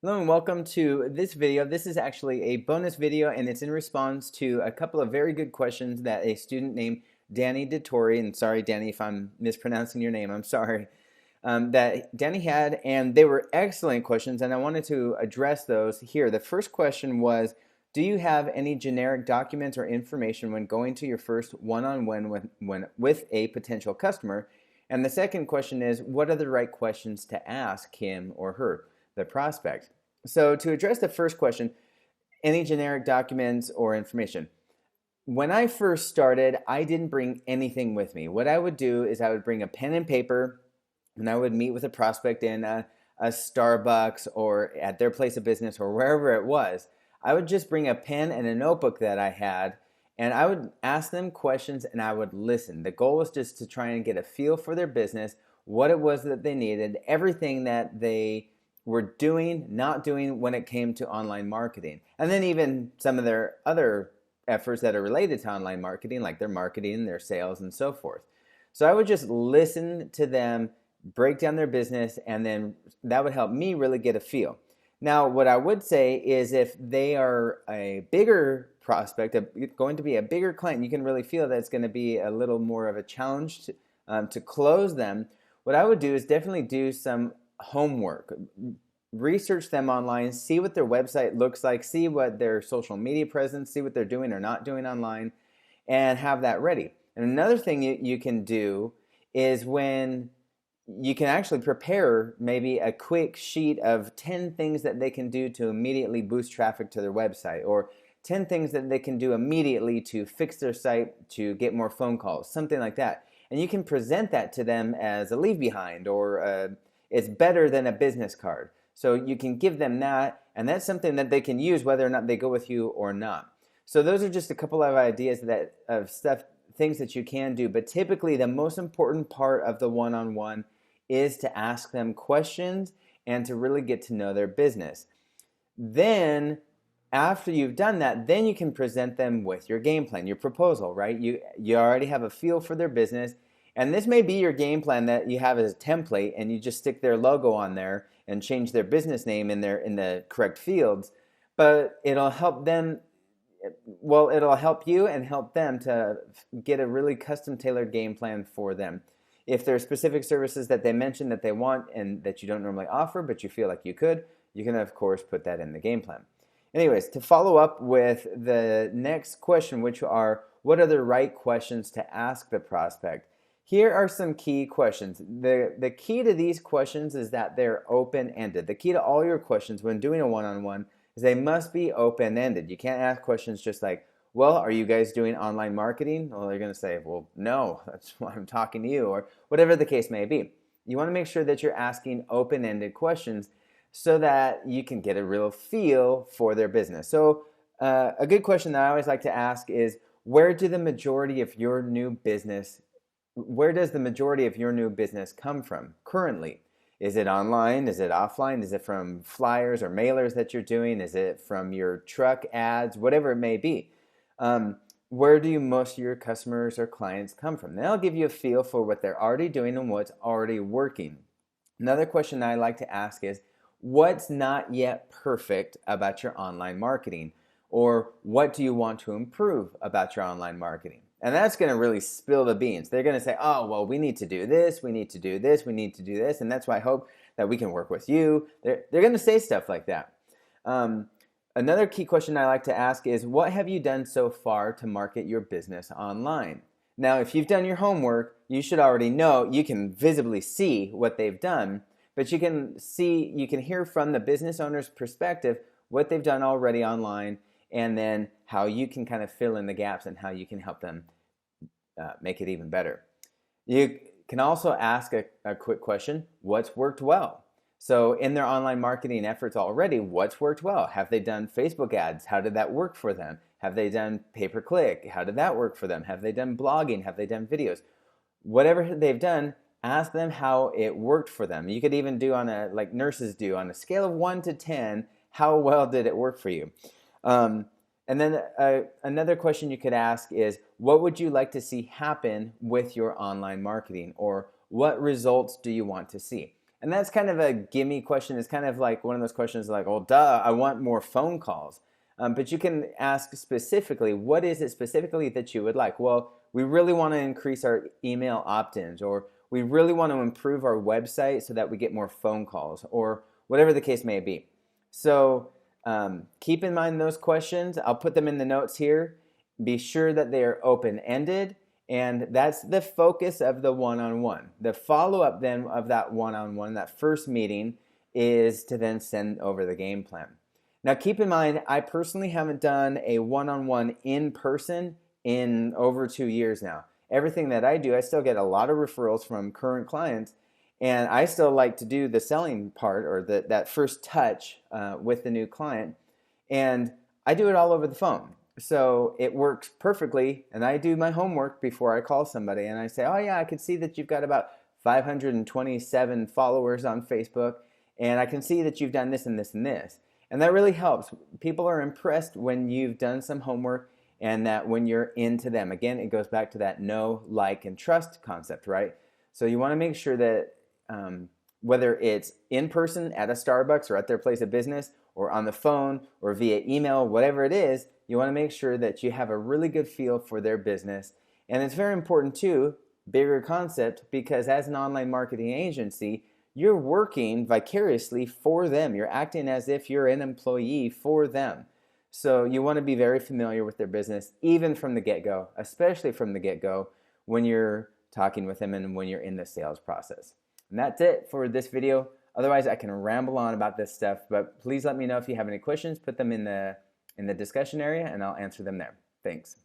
Hello and welcome to this video. This is actually a bonus video and it's in response to a couple of very good questions that a student named Danny DeTore, and sorry Danny if I'm mispronouncing your name, I'm sorry, that Danny had, and they were excellent questions and I wanted to address those here. The first question was, do you have any generic documents or information when going to your first one-on-one with a potential customer? And the second question is, what are the right questions to ask him or her, the prospect? So to address the first question, any generic documents or information. When I first started, I didn't bring anything with me. What I would do is I would bring a pen and paper and I would meet with a prospect in a Starbucks or at their place of business or wherever it was. I would just bring a pen and a notebook that I had and I would ask them questions and I would listen. The goal was just to try and get a feel for their business, what it was that they needed, everything that they were doing, not doing when it came to online marketing. And then even some of their other efforts that are related to online marketing, like their marketing, their sales, and so forth. So I would just listen to them, break down their business, and then that would help me really get a feel. Now, what I would say is if they are a bigger prospect, going to be a bigger client, you can really feel that it's going to be a little more of a challenge to close them. What I would do is definitely do some homework. Research them online, see what their website looks like, see what their social media presence, see what they're doing or not doing online, and have that ready. And another thing you can do is when you can actually prepare maybe a quick sheet of 10 things that they can do to immediately boost traffic to their website, or 10 things that they can do immediately to fix their site to get more phone calls, something like that. And you can present that to them as a leave behind or it's better than a business card. So you can give them that, and that's something that they can use whether or not they go with you or not. So those are just a couple of ideas things that you can do. But typically the most important part of the one-on-one is to ask them questions and to really get to know their business. Then after you've done that, then you can present them with your game plan, your proposal, right? You already have a feel for their business. And this may be your game plan that you have as a template and you just stick their logo on there and change their business name in the correct fields, but it'll help them, well, it'll help you and help them to get a really custom tailored game plan for them. If there are specific services that they mention that they want and that you don't normally offer but you feel like you can of course put that in the game plan. Anyways, to follow up with the next question, which are, what are the right questions to ask the prospect? Here are some key questions. The key to these questions is that they're open-ended. The key to all your questions when doing a one-on-one is they must be open-ended. You can't ask questions just like, well, are you guys doing online marketing? Well, they're going to say, well, no, that's why I'm talking to you, or whatever the case may be. You want to make sure that you're asking open-ended questions so that you can get a real feel for their business. So a good question that I always like to ask is, where does the majority of your new business come from currently? Is it online? Is it offline? Is it from flyers or mailers that you're doing? Is it from your truck ads? Whatever it may be. Where do most of your customers or clients come from? That'll give you a feel for what they're already doing and what's already working. Another question I like to ask is, what's not yet perfect about your online marketing? Or what do you want to improve about your online marketing? And that's going to really spill the beans. They're going to say, oh, well, we need to do this, we need to do this, we need to do this, and that's why I hope that we can work with you. They're going to say stuff like that. Another key question I like to ask is, what have you done so far to market your business online? Now, if you've done your homework, you should already know, you can visibly see what they've done, but you can hear from the business owner's perspective what they've done already online, and then how you can kind of fill in the gaps and how you can help them make it even better. You can also ask a quick question, what's worked well? So in their online marketing efforts already, what's worked well? Have they done Facebook ads? How did that work for them? Have they done pay-per-click? How did that work for them? Have they done blogging? Have they done videos? Whatever they've done, ask them how it worked for them. You could even do like nurses do, on a scale of 1 to 10, how well did it work for you? And then another question you could ask is, what would you like to see happen with your online marketing? Or what results do you want to see? And that's kind of a gimme question. It's kind of like one of those questions like, well, duh, I want more phone calls. But you can ask specifically, what is it specifically that you would like? Well, we really want to increase our email opt-ins, or we really want to improve our website so that we get more phone calls, or whatever the case may be. So keep in mind those questions. I'll put them in the notes here. Be sure that they are open-ended, and that's the focus of the one-on-one. The follow-up then of that one-on-one, that first meeting, is to then send over the game plan. Now keep in mind, I personally haven't done a one-on-one in person in over 2 years now. Everything that I do, I still get a lot of referrals from current clients, and I still like to do the selling part, or that first touch with the new client, and I do it all over the phone. So it works perfectly, and I do my homework before I call somebody, and I say, oh yeah, I can see that you've got about 527 followers on Facebook, and I can see that you've done this and this and this. And that really helps. People are impressed when you've done some homework and that when you're into them. Again, it goes back to that know, like, and trust concept, right? So you want to make sure that whether it's in person at a Starbucks or at their place of business or on the phone or via email, whatever it is, you want to make sure that you have a really good feel for their business. And it's very important too, bigger concept, because as an online marketing agency, you're working vicariously for them. You're acting as if you're an employee for them. So you want to be very familiar with their business, even from the get-go, especially from the get-go when you're talking with them and when you're in the sales process. And that's it for this video. Otherwise, I can ramble on about this stuff, but please let me know if you have any questions. Put them in the discussion area, and I'll answer them there. Thanks.